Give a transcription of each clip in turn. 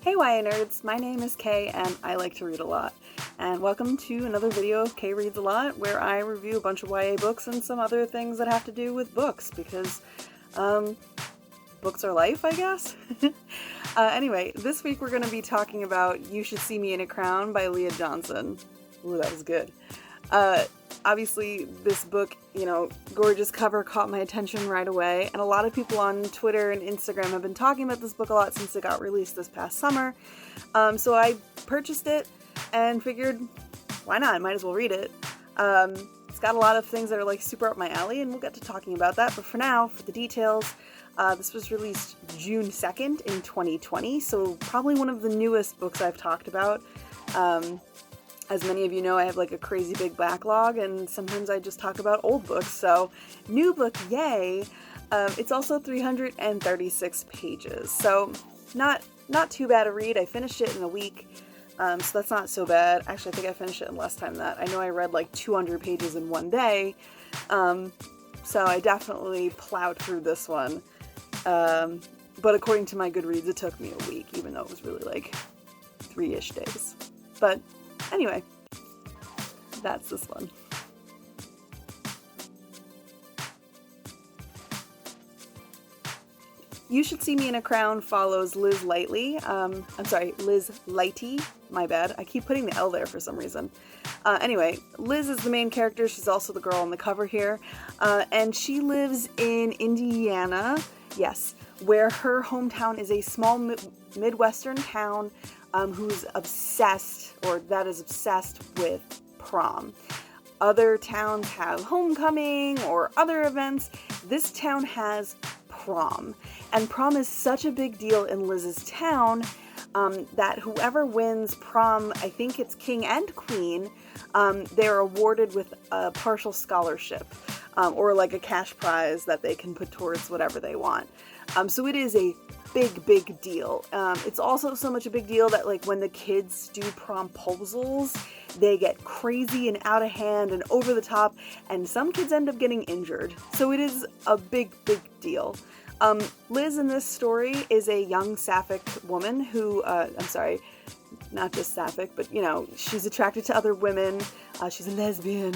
Hey YA nerds, my name is Kaye and I like to read a lot. And welcome to another video of Kaye Reads a Lot, where I review a bunch of YA books and some other things that have to do with books, because, books are life, I guess? Anyway, this week we're going to be talking about You Should See Me in a Crown by Leah Johnson. Ooh, that was good. Obviously, this book, gorgeous cover caught my attention right away, and a lot of people on Twitter and Instagram have been talking about this book a lot since it got released this past summer. So I purchased it and figured, why not? I might as well read it. It's got a lot of things that are like super up my alley, and we'll get to talking about that, but for now, for the details, this was released June 2nd in 2020, so probably one of the newest books I've talked about. As many of you know, I have like a crazy big backlog, and sometimes I just talk about old books, so new book, yay! It's also 336 pages, so not too bad a read. I finished it in a week, so that's not so bad. Actually, I think I finished it in less time than that. I know I read like 200 pages in one day, so I definitely plowed through this one. But according to my Goodreads, it took me a week, even though it was really like 3-ish days. But anyway, that's this one. You Should See Me in a Crown follows Liz Lighty, my bad. I keep putting the L there for some reason. Anyway, Liz is the main character. She's also the girl on the cover here. And she lives in Indiana, yes, where her hometown is a small Midwestern town who's obsessed with prom. Other towns have homecoming or other events. This town has prom. And prom is such a big deal in Liz's town that whoever wins prom, I think it's king and queen, they're awarded with a partial scholarship or like a cash prize that they can put towards whatever they want. So it is a big deal. It's also so much a big deal that like when the kids do promposals, they get crazy and out of hand and over the top, and some kids end up getting injured. So it is a big deal. Liz in this story is a young sapphic woman who, not just sapphic, but she's attracted to other women. She's a lesbian,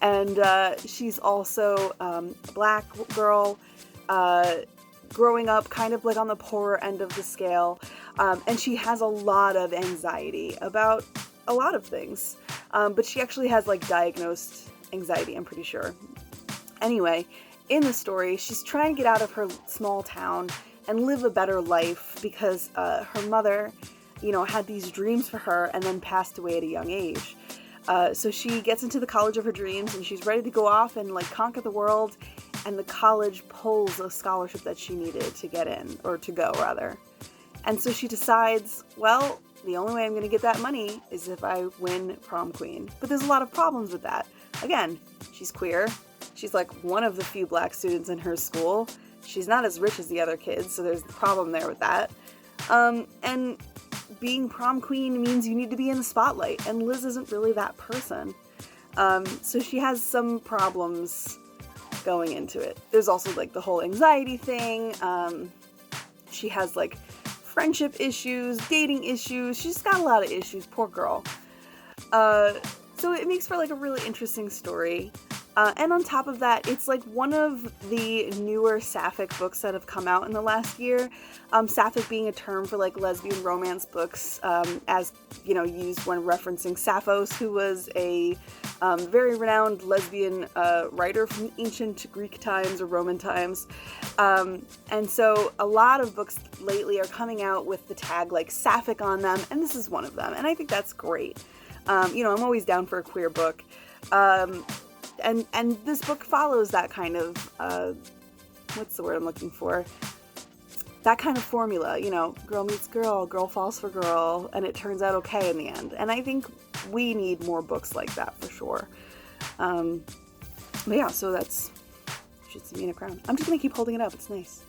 and she's also a black girl, growing up kind of like on the poorer end of the scale, and she has a lot of anxiety about a lot of things, but she actually has like diagnosed anxiety, I'm pretty sure. Anyway, in the story, she's trying to get out of her small town and live a better life because her mother, had these dreams for her and then passed away at a young age. So she gets into the college of her dreams and she's ready to go off and like conquer the world, and the college pulls a scholarship that she needed to get in, or to go rather. And so she decides, well, the only way I'm going to get that money is if I win prom queen. But there's a lot of problems with that. Again, she's queer. She's like one of the few black students in her school. She's not as rich as the other kids, so there's the problem there with that. And being prom queen means you need to be in the spotlight, and Liz isn't really that person. So she has some problems going into it. There's also like the whole anxiety thing. She has like friendship issues, dating issues. She's got a lot of issues, poor girl. So it makes for like a really interesting story. And on top of that, it's like one of the newer sapphic books that have come out in the last year. Sapphic being a term for like lesbian romance books, as used when referencing Sappho, who was a very renowned lesbian writer from ancient Greek times or Roman times. And so a lot of books lately are coming out with the tag like sapphic on them, and this is one of them, and I think that's great. I'm always down for a queer book. And this book follows that kind of, what's the word I'm looking for? That kind of formula, girl meets girl, girl falls for girl, and it turns out okay in the end. And I think we need more books like that for sure. But yeah, so that's You Should See Me in a Crown. I'm just gonna keep holding it up, it's nice.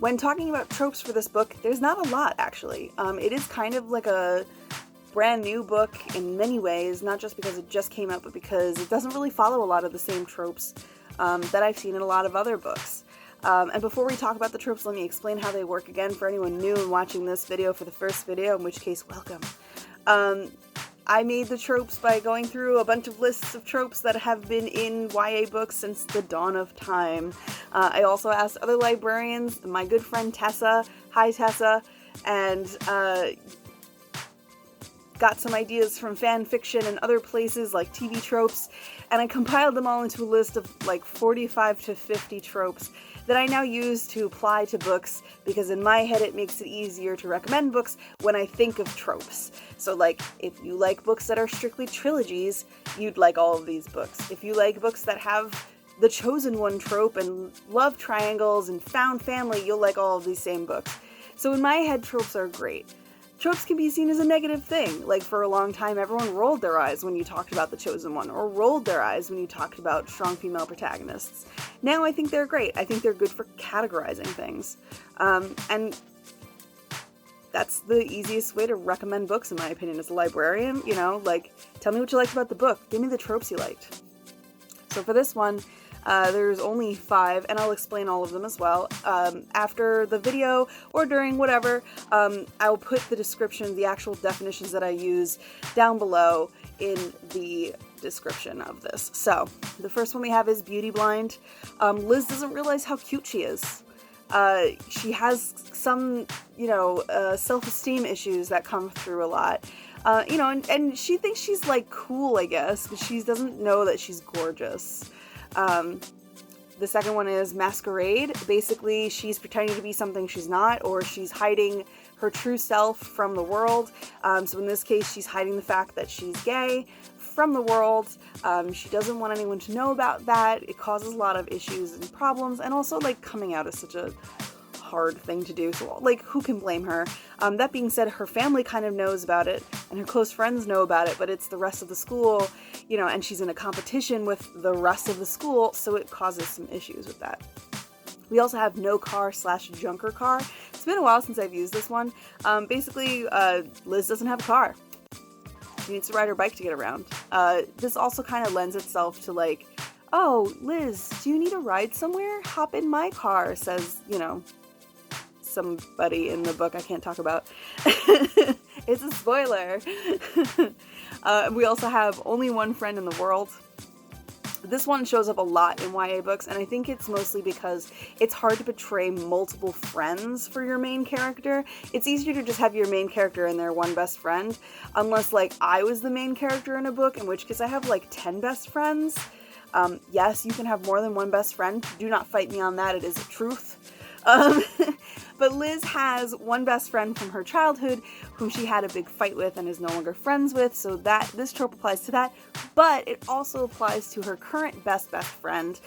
When talking about tropes for this book, there's not a lot, actually. It is kind of like a brand new book in many ways, not just because it just came out, but because it doesn't really follow a lot of the same tropes that I've seen in a lot of other books. And before we talk about the tropes, let me explain how they work again for anyone new and watching this video for the first video, in which case, welcome. I made the tropes by going through a bunch of lists of tropes that have been in YA books since the dawn of time. I also asked other librarians, my good friend Tessa, hi Tessa, and got some ideas from fan fiction and other places like TV tropes, and I compiled them all into a list of like 45 to 50 tropes that I now use to apply to books, because in my head it makes it easier to recommend books when I think of tropes. So like, if you like books that are strictly trilogies, you'd like all of these books. If you like books that have the chosen one trope and love triangles and found family, you'll like all of these same books. So in my head, tropes are great. Tropes can be seen as a negative thing. Like, for a long time, everyone rolled their eyes when you talked about the chosen one, or rolled their eyes when you talked about strong female protagonists. Now I think they're great. I think they're good for categorizing things. And that's the easiest way to recommend books, in my opinion, as a librarian. You know, like, tell me what you liked about the book. Give me the tropes you liked. So for this one, there's only 5, and I'll explain all of them as well. After the video, or during whatever, I'll put the description, the actual definitions that I use, down below in the description of this. So, the first one we have is beauty blind. Liz doesn't realize how cute she is. She has some, self-esteem issues that come through a lot. And she thinks she's, like, cool, I guess, but she doesn't know that she's gorgeous. The second one is Masquerade. Basically, she's pretending to be something she's not, or she's hiding her true self from the world. So in this case, she's hiding the fact that she's gay from the world. She doesn't want anyone to know about that. It causes a lot of issues and problems, and also, like, coming out is such a hard thing to do, so, like, who can blame her? That being said, her family kind of knows about it, and her close friends know about it, but it's the rest of the school, and she's in a competition with the rest of the school, so it causes some issues with that. We also have no car / junker car. It's been a while since I've used this one. Basically, Liz doesn't have a car. She needs to ride her bike to get around. This also kind of lends itself to, like, oh, Liz, do you need a ride somewhere? Hop in my car, says, somebody in the book I can't talk about. It's a spoiler. We also have only one friend in the world. This one shows up a lot in YA books, and I think it's mostly because it's hard to portray multiple friends for your main character. It's easier to just have your main character and their one best friend, unless, like, I was the main character in a book, in which case I have, like, 10 best friends. Yes, you can have more than one best friend. Do not fight me on that. It is a truth. But Liz has one best friend from her childhood whom she had a big fight with and is no longer friends with, so this trope applies to that. But it also applies to her current best friend,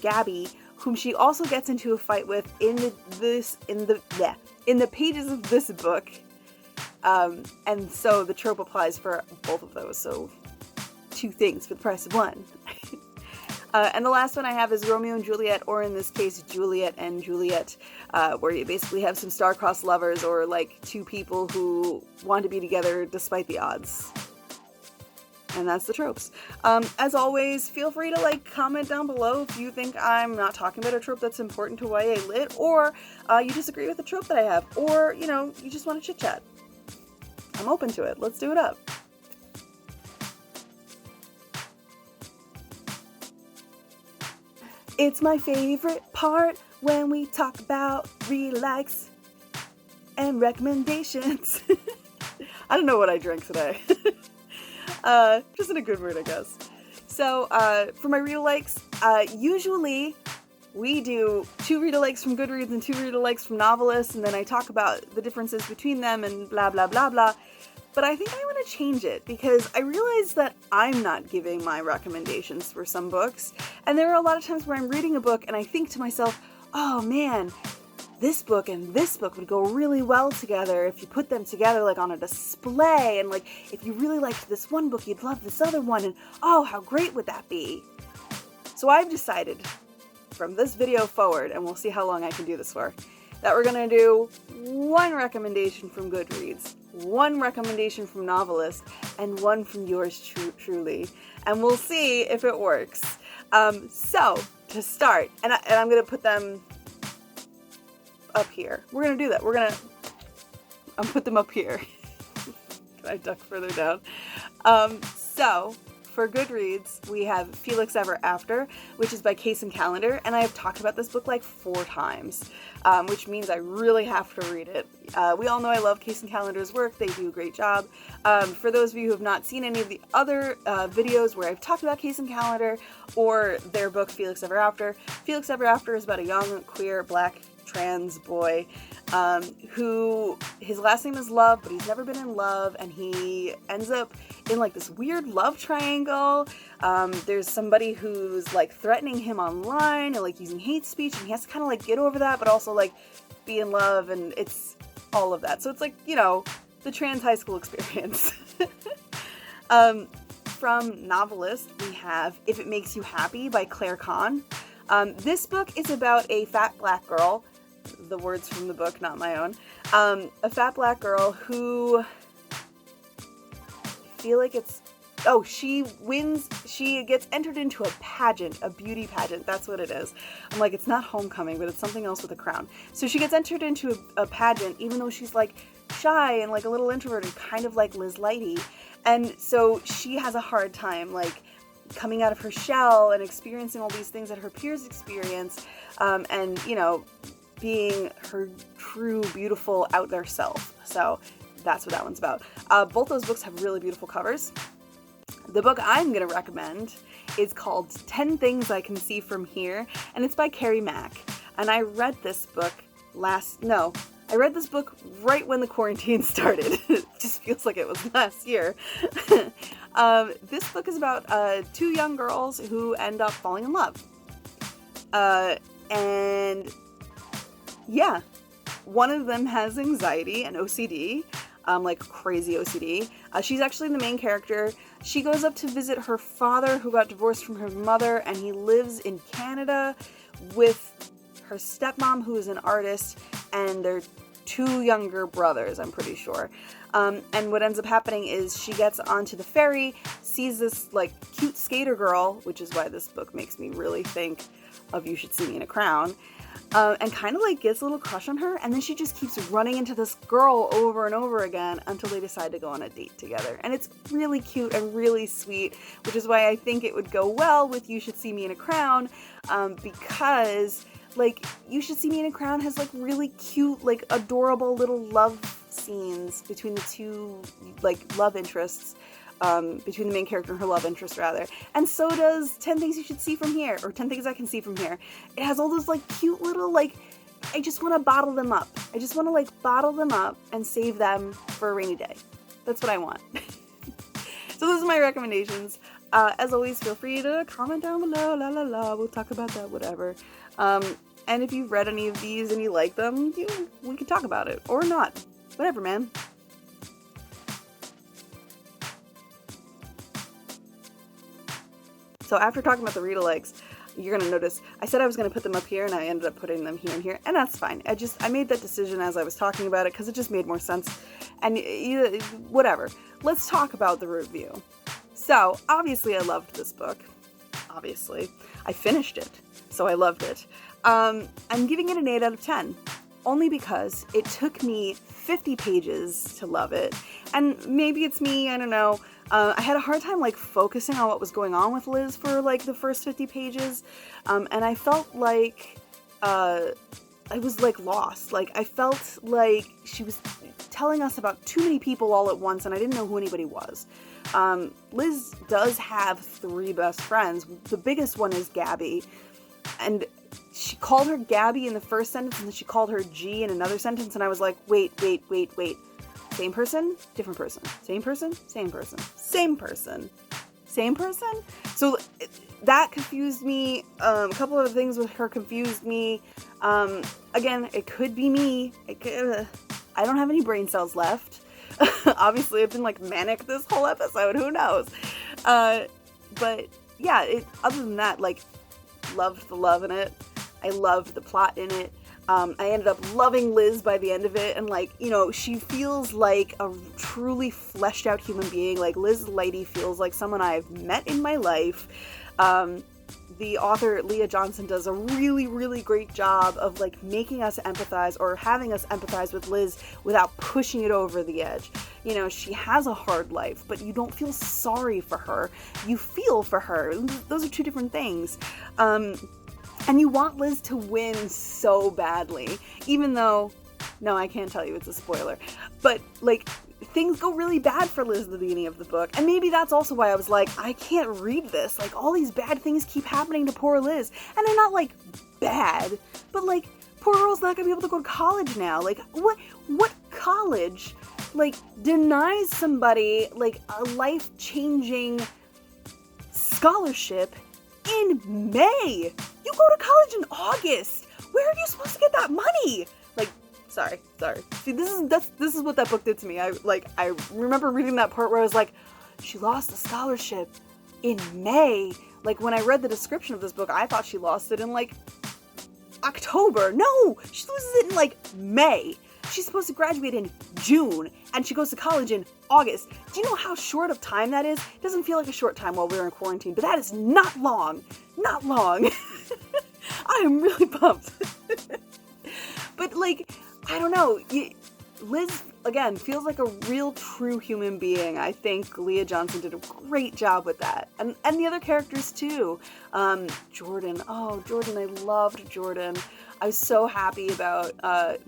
Gabby, whom she also gets into a fight with in the pages of this book. And so the trope applies for both of those. So 2 things for the price of 1. And the last one I have is Romeo and Juliet, or in this case, Juliet and Juliet, where you basically have some star-crossed lovers, or, like, 2 people who want to be together despite the odds. And that's the tropes. As always, feel free to, like, comment down below if you think I'm not talking about a trope that's important to YA Lit, or you disagree with the trope that I have, or, you just want to chit-chat. I'm open to it. Let's do it up. It's my favorite part when we talk about relikes and recommendations. I don't know what I drank today. Just in a good mood, I guess. So, for my Readalikes, usually we do 2 Readalikes from Goodreads and 2 Readalikes from novelists, and then I talk about the differences between them and blah, blah, blah, blah. But I think I want to change it, because I realize that I'm not giving my recommendations for some books, and there are a lot of times where I'm reading a book and I think to myself, oh man, this book and this book would go really well together if you put them together, like, on a display, and, like, if you really liked this one book, you'd love this other one, and oh, how great would that be? So I've decided, from this video forward, and we'll see how long I can do this for, that we're gonna do 1 recommendation from Goodreads, 1 recommendation from Novelist, and 1 from yours truly. And we'll see if it works. So, to start, and I'm going to put them up here. We're going to do that. I'm going to put them up here. Can I duck further down? So, for Goodreads, we have Felix Ever After, which is by Kaye and Calendar, and I have talked about this book like 4 times, which means I really have to read it. We all know I love Kaye and Calendar's work. They do a great job. For those of you who have not seen any of the other videos where I've talked about Kaye and Calendar or their book Felix Ever After is about a young, queer, black, trans boy who, his last name is Love, but he's never been in love, and he ends up in like this weird love triangle. There's somebody who's like threatening him online and like using hate speech, and he has to kind of like get over that, but also like be in love, and it's all of that. So it's like, you know, the trans high school experience. From Novelist, we have If It Makes You Happy by Claire Kahn. This book is about a fat black girl, the words from the book, not my own, a fat black girl who, I feel like it's, she gets entered into a pageant, a beauty pageant, that's what it is. I'm like, it's not Homecoming, but it's something else with a crown. So she gets entered into a pageant, even though she's like shy and like a little introverted, kind of like Liz Lighty, and so she has a hard time like coming out of her shell and experiencing all these things that her peers experience, and, you know, being her true, beautiful, out there self. So that's what that one's about. Both those books have really beautiful covers. The book I'm going to recommend is called 10 Things I Can See From Here, and it's by Carrie Mack. And I read this book right when the quarantine started. It just feels like it was last year. This book is about 2 young girls who end up falling in love. And yeah, one of them has anxiety and OCD, like crazy OCD. She's actually the main character. She goes up to visit her father, who got divorced from her mother, and he lives in Canada with her stepmom, who is an artist, and their 2 younger brothers, I'm pretty sure. And what ends up happening is she gets onto the ferry, sees this like cute skater girl, which is why this book makes me really think of You Should See Me in a Crown, and kind of like gets a little crush on her, and then she just keeps running into this girl over and over again until they decide to go on a date together. And it's really cute and really sweet, which is why I think it would go well with You Should See Me in a Crown, because like You Should See Me in a Crown has like really cute, like adorable little love scenes between the 2 like love interests, between the main character and her love interest rather. And so does 10 Things You Should See From Here, or 10 Things I Can See From Here. It has all those like cute little, like, I just want to bottle them up. I just want to like bottle them up and save them for a rainy day. That's what I want. So those are my recommendations. As always, feel free to comment down below, we'll talk about that, whatever. And if you've read any of these and you like them, we can talk about it, or not. Whatever, man. So after talking about the Readalikes, you're going to notice I said I was going to put them up here, and I ended up putting them here and here, and that's fine. I made that decision as I was talking about it because it just made more sense. And whatever. Let's talk about the review. So obviously I loved this book. Obviously. I finished it, so I loved it. I'm giving it an 8 out of 10. Only because it took me 50 pages to love it. And maybe it's me, I don't know. I had a hard time like focusing on what was going on with Liz for like the first 50 pages. And I felt like I was like lost. Like I felt like she was telling us about too many people all at once, and I didn't know who anybody was. Liz does have 3 best friends. The biggest one is Gabby. And she called her Gabby in the first sentence, and then she called her G in another sentence, and I was like, wait. Same person, different person. Same person, same person. Same person. Same person? So that confused me. A couple of things with her confused me. Again, it could be me. I don't have any brain cells left. Obviously, I've been like manic this whole episode. Who knows? But yeah, other than that, like, loved the love in it. I loved the plot in it. I ended up loving Liz by the end of it, and like, you know, she feels like a truly fleshed out human being. Like Liz Lighty feels like someone I've met in my life. the author Leah Johnson does a really, really great job of like making us empathize, or having us empathize with Liz without pushing it over the edge. You know, she has a hard life, but you don't feel sorry for her. You feel for her. Those are two different things. And you want Liz to win so badly, even though, no, I can't tell you, it's a spoiler, but like, things go really bad for Liz at the beginning of the book. And maybe that's also why I was like, I can't read this. Like, all these bad things keep happening to poor Liz. And they're not like bad, but like, poor girl's not gonna be able to go to college now. Like, what college, like, denies somebody, like, a life-changing scholarship in May? You go to college in August. Where are you supposed to get that money? Like, Sorry. See, this is what that book did to me. I remember reading that part where I was like, she lost the scholarship in May. Like, when I read the description of this book, I thought she lost it in like October. No, she loses it in like May. She's supposed to graduate in June, and she goes to college in August. Do you know how short of time that is? It doesn't feel like a short time while we're in quarantine, but that is not long. Not long. I am really pumped. But like, I don't know, Liz, again, feels like a real true human being. I think Leah Johnson did a great job with that. And the other characters too. Jordan, I loved Jordan. I was so happy about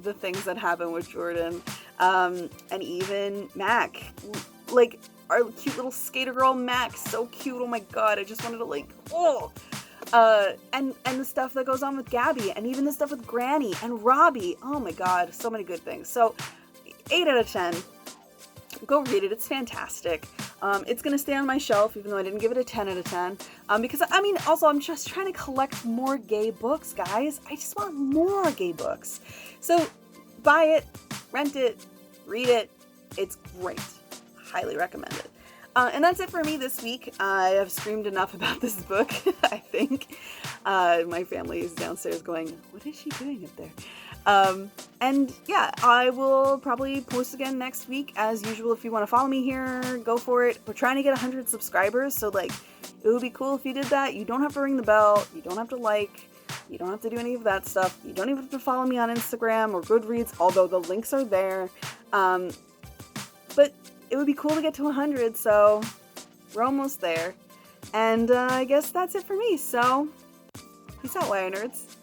the things that happened with Jordan. And even Mac, like our cute little skater girl Mac, so cute, oh my god, I just wanted to like, and the stuff that goes on with Gabby, and even the stuff with Granny and Robbie. Oh my god, so many good things. So 8 out of 10. Go read it. It's fantastic. It's gonna stay on my shelf, even though I didn't give it a 10 out of 10. Because I mean, also I'm just trying to collect more gay books, guys. I just want more gay books. So buy it, rent it, read it. It's great. Highly recommend it. And that's it for me this week. I have screamed enough about this book, I think. My family is downstairs going, what is she doing up there? And yeah, I will probably post again next week. As usual, if you want to follow me here, go for it. We're trying to get 100 subscribers, so like, it would be cool if you did that. You don't have to ring the bell. You don't have to like. You don't have to do any of that stuff. You don't even have to follow me on Instagram or Goodreads, although the links are there. But it would be cool to get to 100, so we're almost there. And I guess that's it for me, so peace out, Wire Nerds.